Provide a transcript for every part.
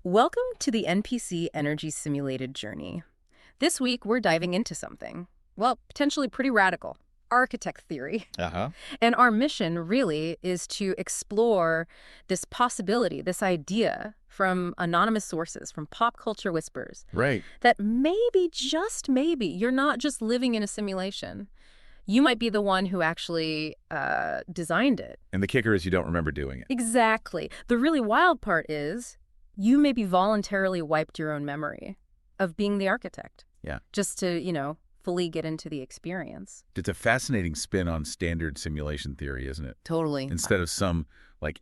Welcome to the NPC Energy Simulated Journey. This week, we're diving into something, well, potentially pretty radical, architect theory. Uh-huh. And our mission, really, is to explore this possibility, this idea from anonymous sources, from pop culture whispers, Right. that maybe, just maybe, you're not just living in a simulation. You might be the one who actually designed it. And the kicker is you don't remember doing it. Exactly. The really wild part is you maybe voluntarily wiped your own memory of being the architect. Yeah. Just to, fully get into the experience. It's a fascinating spin on standard simulation theory, isn't it? Totally. Instead of some,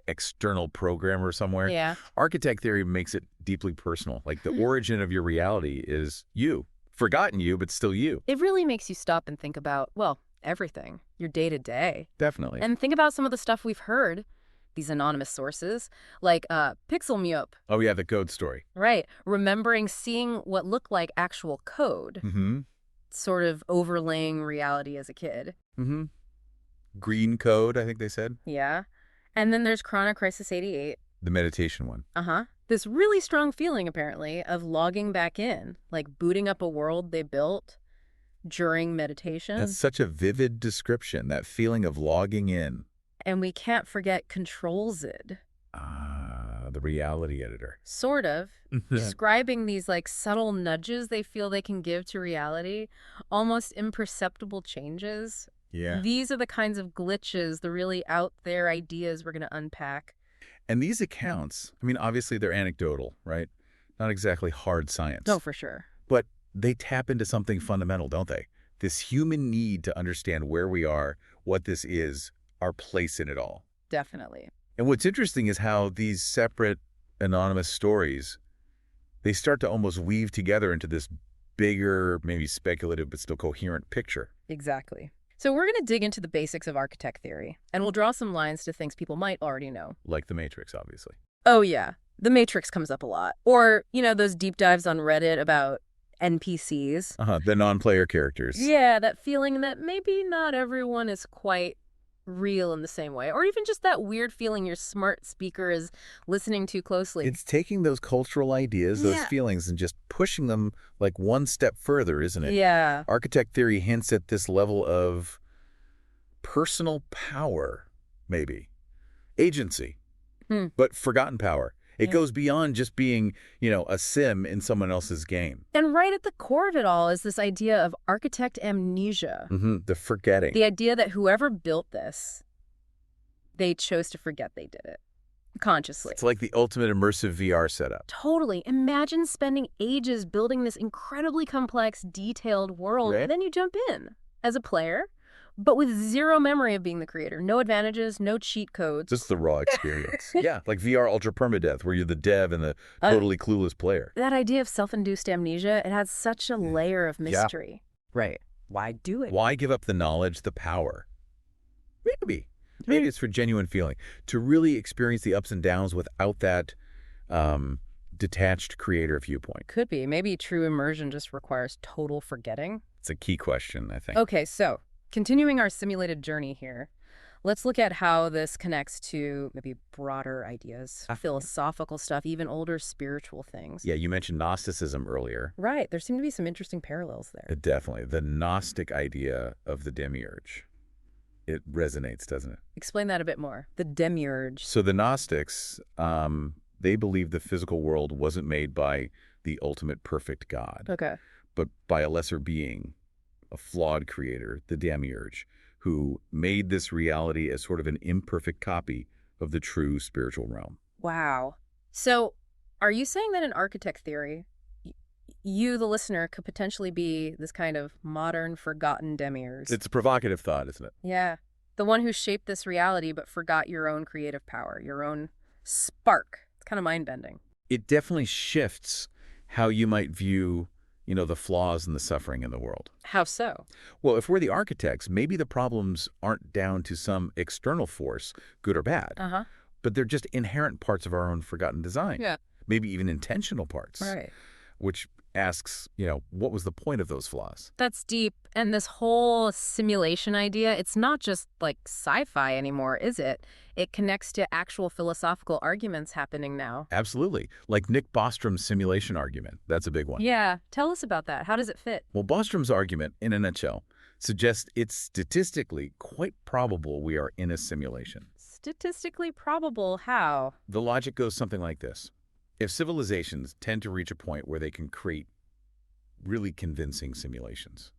external programmer somewhere. Yeah. Architect theory makes it deeply personal. Like, the origin of your reality is you. Forgotten you, but still you. It really makes you stop and think about, well, everything, your day-to-day. Definitely. And think about some of the stuff we've heard, these anonymous sources, like Pixel Myop. Oh, yeah, the code story. Right. Remembering seeing what looked like actual code, Mm-hmm. sort of overlaying reality as a kid. Mm-hmm. Green code, I think they said. Yeah. And then there's Chrono Crisis 88. The meditation one. Uh-huh. This really strong feeling, apparently, of logging back in, like booting up a world they built during meditation. That's such a vivid description, that feeling of logging in. And we can't forget Control Zid. The reality editor. Sort of. Describing these subtle nudges they feel they can give to reality, almost imperceptible changes. Yeah. These are the kinds of glitches, the really out there ideas we're going to unpack. And these accounts, obviously they're anecdotal, right? Not exactly hard science. No, for sure. But they tap into something fundamental, don't they? This human need to understand where we are, what this is, our place in it all. Definitely. And what's interesting is how these separate anonymous stories, they start to almost weave together into this bigger, maybe speculative, but still coherent picture. Exactly. So we're going to dig into the basics of architect theory, and we'll draw some lines to things people might already know. Like The Matrix, obviously. Oh, yeah. The Matrix comes up a lot. Or, those deep dives on Reddit about NPCs. The non-player characters. Yeah, that feeling that maybe not everyone is quite real in the same way. Or even just that weird feeling your smart speaker is listening too closely. It's taking those cultural ideas, those feelings, and just pushing them one step further, isn't it? Yeah. Architect theory hints at this level of personal power, maybe. Agency, but forgotten power. It goes beyond just being, a sim in someone else's game. And right at the core of it all is this idea of architect amnesia. The forgetting. The idea that whoever built this, they chose to forget they did it. Consciously. It's like the ultimate immersive VR setup. Totally. Imagine spending ages building this incredibly complex, detailed world, Right. and then you jump in as a player, but with zero memory of being the creator. No advantages, no cheat codes. Just the raw experience. Yeah, like VR Ultra Permadeath, where you're the dev and the totally clueless player. That idea of self-induced amnesia, it has such a layer of mystery. Right. Why do it? Why give up the knowledge, the power? Maybe it's for genuine feeling. To really experience the ups and downs without that detached creator viewpoint. Could be. Maybe true immersion just requires total forgetting. It's a key question, I think. Okay, so continuing our simulated journey here, let's look at how this connects to maybe broader ideas, philosophical stuff, even older spiritual things. Yeah, you mentioned Gnosticism earlier. Right. There seem to be some interesting parallels there. Definitely. The Gnostic idea of the demiurge. It resonates, doesn't it? Explain that a bit more. The demiurge. So the Gnostics, they believe the physical world wasn't made by the ultimate perfect God, Okay. but by a lesser being, a flawed creator, the demiurge, who made this reality as sort of an imperfect copy of the true spiritual realm. Wow. So are you saying that in architect theory, you, the listener, could potentially be this kind of modern, forgotten demiurge? It's a provocative thought, isn't it? Yeah. The one who shaped this reality but forgot your own creative power, your own spark. It's kind of mind-bending. It definitely shifts how you might view, the flaws and the suffering in the world. How so? Well, if we're the architects, maybe the problems aren't down to some external force, good or bad, Uh-huh. but they're just inherent parts of our own forgotten design. Yeah. Maybe even intentional parts. Right. Which asks, what was the point of those flaws? That's deep. And this whole simulation idea, it's not just like sci-fi anymore, is it? It connects to actual philosophical arguments happening now. Absolutely. Like Nick Bostrom's simulation argument. That's a big one. Yeah. Tell us about that. How does it fit? Well, Bostrom's argument, in a nutshell, suggests it's statistically quite probable we are in a simulation. Statistically probable how? The logic goes something like this. If civilizations tend to reach a point where they can create really convincing simulations,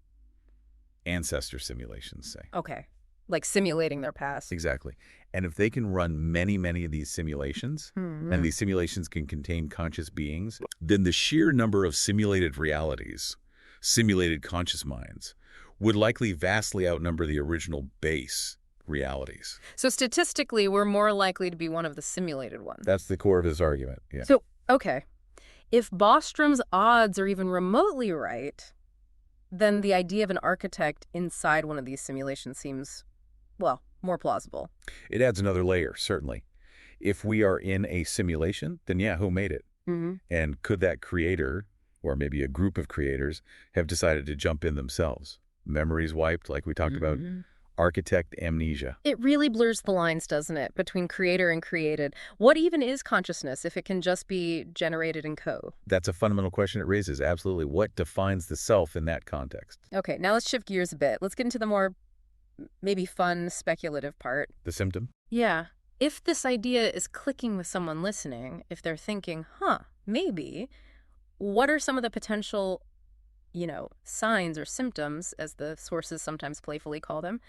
ancestor simulations, say. Okay. Like simulating their past. Exactly. And if they can run many, many of these simulations, and these simulations can contain conscious beings, then the sheer number of simulated realities, simulated conscious minds, would likely vastly outnumber the original base realities. So statistically, we're more likely to be one of the simulated ones. That's the core of his argument, yeah. So, okay. If Bostrom's odds are even remotely right, then the idea of an architect inside one of these simulations seems, well, more plausible. It adds another layer, certainly. If we are in a simulation, then yeah, who made it? And could that creator, or maybe a group of creators, have decided to jump in themselves? Memories wiped, like we talked about. Architect amnesia. It really blurs the lines, doesn't it, between creator and created? What even is consciousness if it can just be generated in code? That's a fundamental question it raises, absolutely. What defines the self in that context? Okay, now let's shift gears a bit. Let's get into the more maybe fun, speculative part. The symptom? Yeah. If this idea is clicking with someone listening, if they're thinking, maybe, what are some of the potential signs or symptoms, as the sources sometimes playfully call them,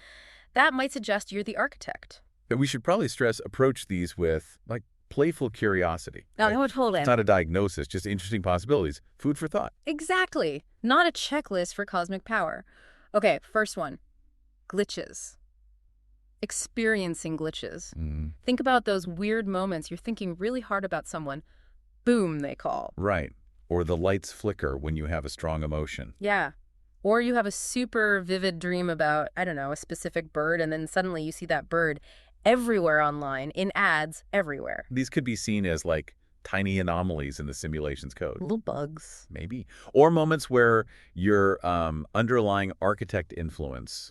that might suggest you're the architect? But we should probably approach these with, playful curiosity. Right? Totally. It's not a diagnosis, just interesting possibilities. Food for thought. Exactly. Not a checklist for cosmic power. Okay, first one. Glitches. Experiencing glitches. Think about those weird moments you're thinking really hard about someone. Boom, they call. Right. Or the lights flicker when you have a strong emotion. Yeah. Or you have a super vivid dream about, I don't know, a specific bird, and then suddenly you see that bird everywhere online, in ads, everywhere. These could be seen as, tiny anomalies in the simulation's code. Little bugs. Maybe. Or moments where your underlying architect influence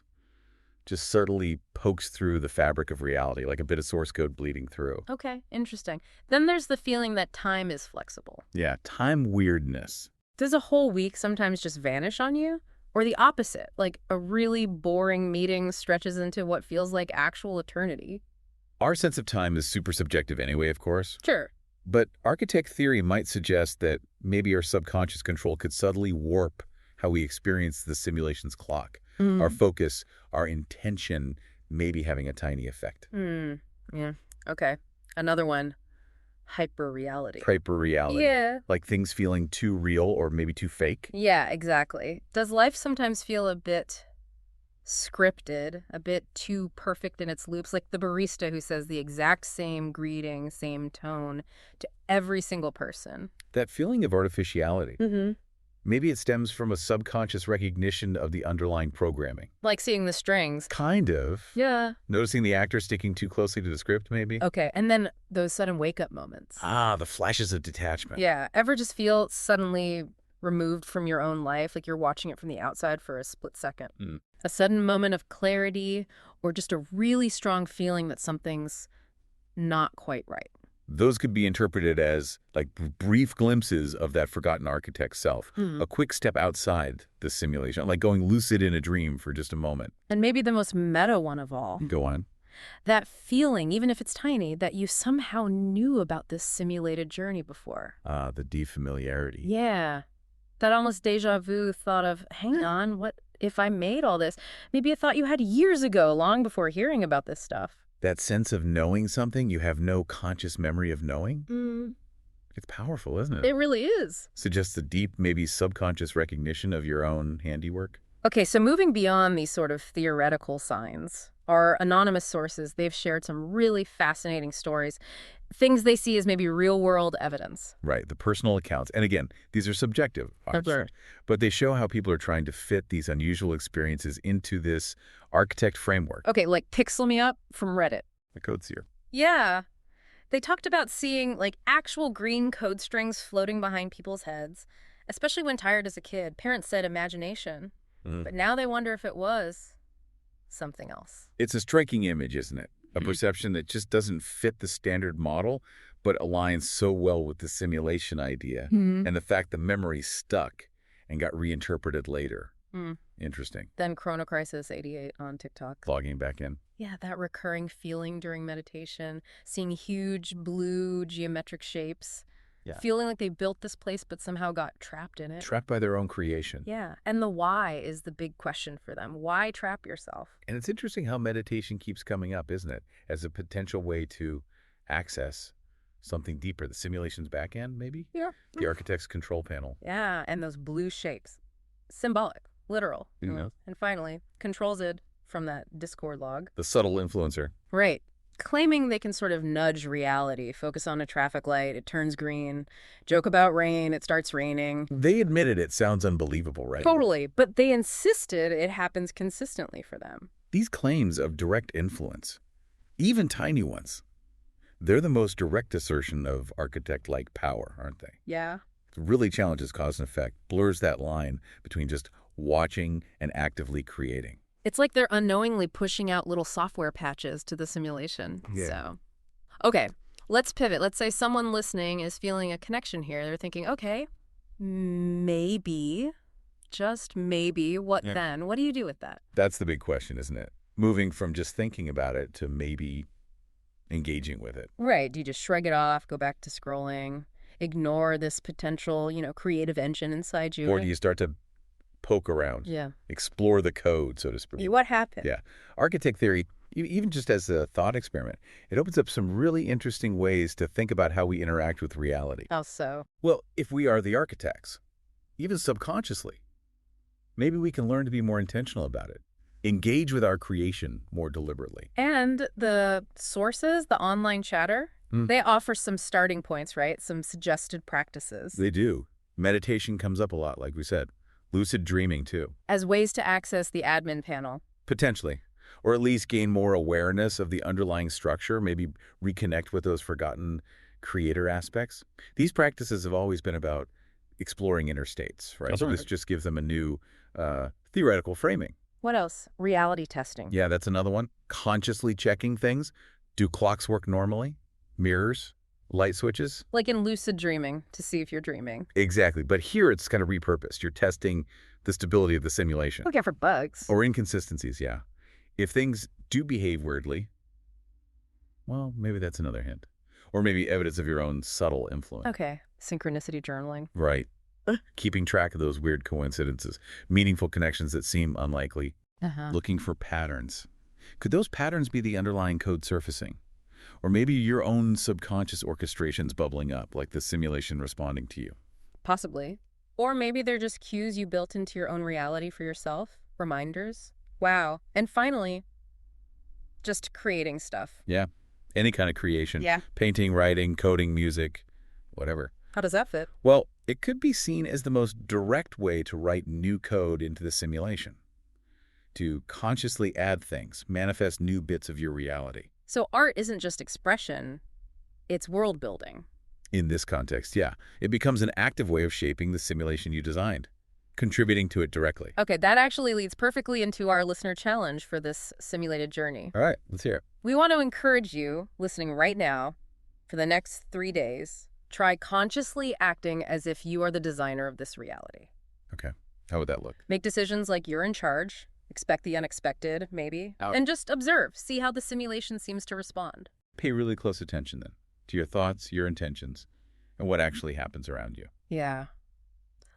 just subtly pokes through the fabric of reality, like a bit of source code bleeding through. Okay, interesting. Then there's the feeling that time is flexible. Yeah, time weirdness. Does a whole week sometimes just vanish on you? Or the opposite, like a really boring meeting stretches into what feels like actual eternity? Our sense of time is super subjective anyway, of course. Sure. But architect theory might suggest that maybe our subconscious control could subtly warp how we experience the simulation's clock. Our focus, our intention, maybe having a tiny effect. Yeah. Okay. Another one. Hyperreality. Hyperreality. Yeah. Like things feeling too real or maybe too fake. Yeah, exactly. Does life sometimes feel a bit scripted, a bit too perfect in its loops? Like the barista who says the exact same greeting, same tone to every single person. That feeling of artificiality. Maybe it stems from a subconscious recognition of the underlying programming. Like seeing the strings. Kind of. Yeah. Noticing the actor sticking too closely to the script, maybe. Okay, and then those sudden wake-up moments. The flashes of detachment. Yeah. Ever just feel suddenly removed from your own life, like you're watching it from the outside for a split second? A sudden moment of clarity, or just a really strong feeling that something's not quite right. Those could be interpreted as brief glimpses of that forgotten architect's self, a quick step outside the simulation, like going lucid in a dream for just a moment. And maybe the most meta one of all. Go on. That feeling, even if it's tiny, that you somehow knew about this simulated journey before. The defamiliarity. Yeah. That almost deja vu thought of, hang on, what if I made all this? Maybe a thought you had years ago, long before hearing about this stuff. That sense of knowing something you have no conscious memory of knowing? It's powerful, isn't it? It really is. Suggests a deep, maybe subconscious recognition of your own handiwork. Okay, so moving beyond these sort of theoretical signs, our anonymous sources, they've shared some really fascinating stories, things they see as maybe real-world evidence. Right, the personal accounts. And again, these are subjective, obviously, but they show how people are trying to fit these unusual experiences into this architect framework. Okay, like Pixel Me Up from Reddit. The code seer. Yeah. They talked about seeing actual green code strings floating behind people's heads, Especially when tired as a kid. Parents said imagination, Mm. but now they wonder if it was something else. It's a striking image, isn't it? A perception that just doesn't fit the standard model, but aligns so well with the simulation idea and the fact the memory stuck and got reinterpreted later. Interesting. Then Chrono Crisis 88 on TikTok. Logging back in. Yeah, that recurring feeling during meditation, seeing huge blue geometric shapes, feeling like they built this place but somehow got trapped in it. Trapped by their own creation. Yeah, and the why is the big question for them. Why trap yourself? And it's interesting how meditation keeps coming up, isn't it? As a potential way to access something deeper. The simulation's back end, maybe? Yeah. The architect's control panel. Yeah, and those blue shapes. Symbolic, literal. You know? And finally, Control Syd from that Discord log. The subtle influencer. Right. Claiming they can sort of nudge reality, focus on a traffic light, it turns green, joke about rain, it starts raining. They admitted it sounds unbelievable, right? Totally, but they insisted it happens consistently for them. These claims of direct influence, even tiny ones, they're the most direct assertion of architect-like power, aren't they? Yeah. It really challenges cause and effect, blurs that line between just watching and actively creating. It's like they're unknowingly pushing out little software patches to the simulation. Yeah. So, okay, let's pivot. Let's say someone listening is feeling a connection here. They're thinking, okay, maybe, just maybe, what then? What do you do with that? That's the big question, isn't it? Moving from just thinking about it to maybe engaging with it. Right. Do you just shrug it off, go back to scrolling, ignore this potential, creative engine inside you? Or do you start to poke around, explore the code, so to speak? What happened? Yeah. Architect theory, even just as a thought experiment, it opens up some really interesting ways to think about how we interact with reality. How so? Well, if we are the architects, even subconsciously, maybe we can learn to be more intentional about it. Engage with our creation more deliberately. And the sources, the online chatter, they offer some starting points, right? Some suggested practices. They do. Meditation comes up a lot, like we said. Lucid dreaming, too. As ways to access the admin panel. Potentially. Or at least gain more awareness of the underlying structure, maybe reconnect with those forgotten creator aspects. These practices have always been about exploring inner states, right? So this just gives them a new theoretical framing. What else? Reality testing. Yeah, that's another one. Consciously checking things. Do clocks work normally? Mirrors? Light switches? Like in lucid dreaming, to see if you're dreaming. Exactly. But here it's kind of repurposed. You're testing the stability of the simulation. Look out for bugs. Or inconsistencies, yeah. If things do behave weirdly, well, maybe that's another hint. Or maybe evidence of your own subtle influence. Okay. Synchronicity journaling. Right. Keeping track of those weird coincidences, meaningful connections that seem unlikely, looking for patterns. Could those patterns be the underlying code surfacing? Or maybe your own subconscious orchestrations bubbling up, like the simulation responding to you? Possibly. Or maybe they're just cues you built into your own reality for yourself, reminders. Wow. And finally, just creating stuff. Yeah. Any kind of creation. Yeah. Painting, writing, coding, music, whatever. How does that fit? Well, it could be seen as the most direct way to write new code into the simulation. To consciously add things, manifest new bits of your reality. So art isn't just expression, it's world building. In this context, yeah. It becomes an active way of shaping the simulation you designed, contributing to it directly. Okay, that actually leads perfectly into our listener challenge for this simulated journey. All right, let's hear it. We want to encourage you, listening right now, for the next 3 days, try consciously acting as if you are the designer of this reality. Okay, how would that look? Make decisions like you're in charge. Expect the unexpected, maybe. And just observe. See how the simulation seems to respond. Pay really close attention, then, to your thoughts, your intentions, and what actually happens around you. Yeah.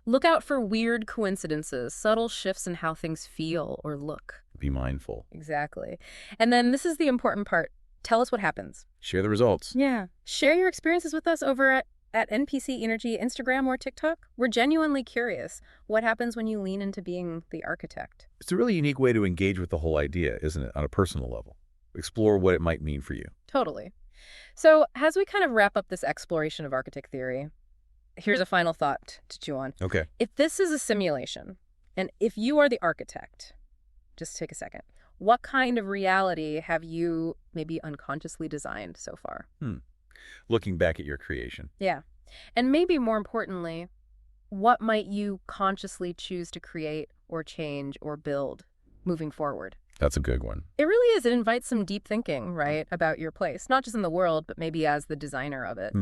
Look out for weird coincidences, subtle shifts in how things feel or look. Be mindful. Exactly. And then this is the important part. Tell us what happens. Share the results. Yeah. Share your experiences with us over at NPC Energy, Instagram, or TikTok. We're genuinely curious. What happens when you lean into being the architect? It's a really unique way to engage with the whole idea, isn't it, on a personal level? Explore what it might mean for you. Totally. So as we kind of wrap up this exploration of architect theory, here's a final thought to chew on. Okay. If this is a simulation, and if you are the architect, just take a second. What kind of reality have you maybe unconsciously designed so far? Looking back at your creation. Yeah. And maybe more importantly, what might you consciously choose to create or change or build moving forward? That's a good one. It really is. It invites some deep thinking, right, about your place, not just in the world, but maybe as the designer of it.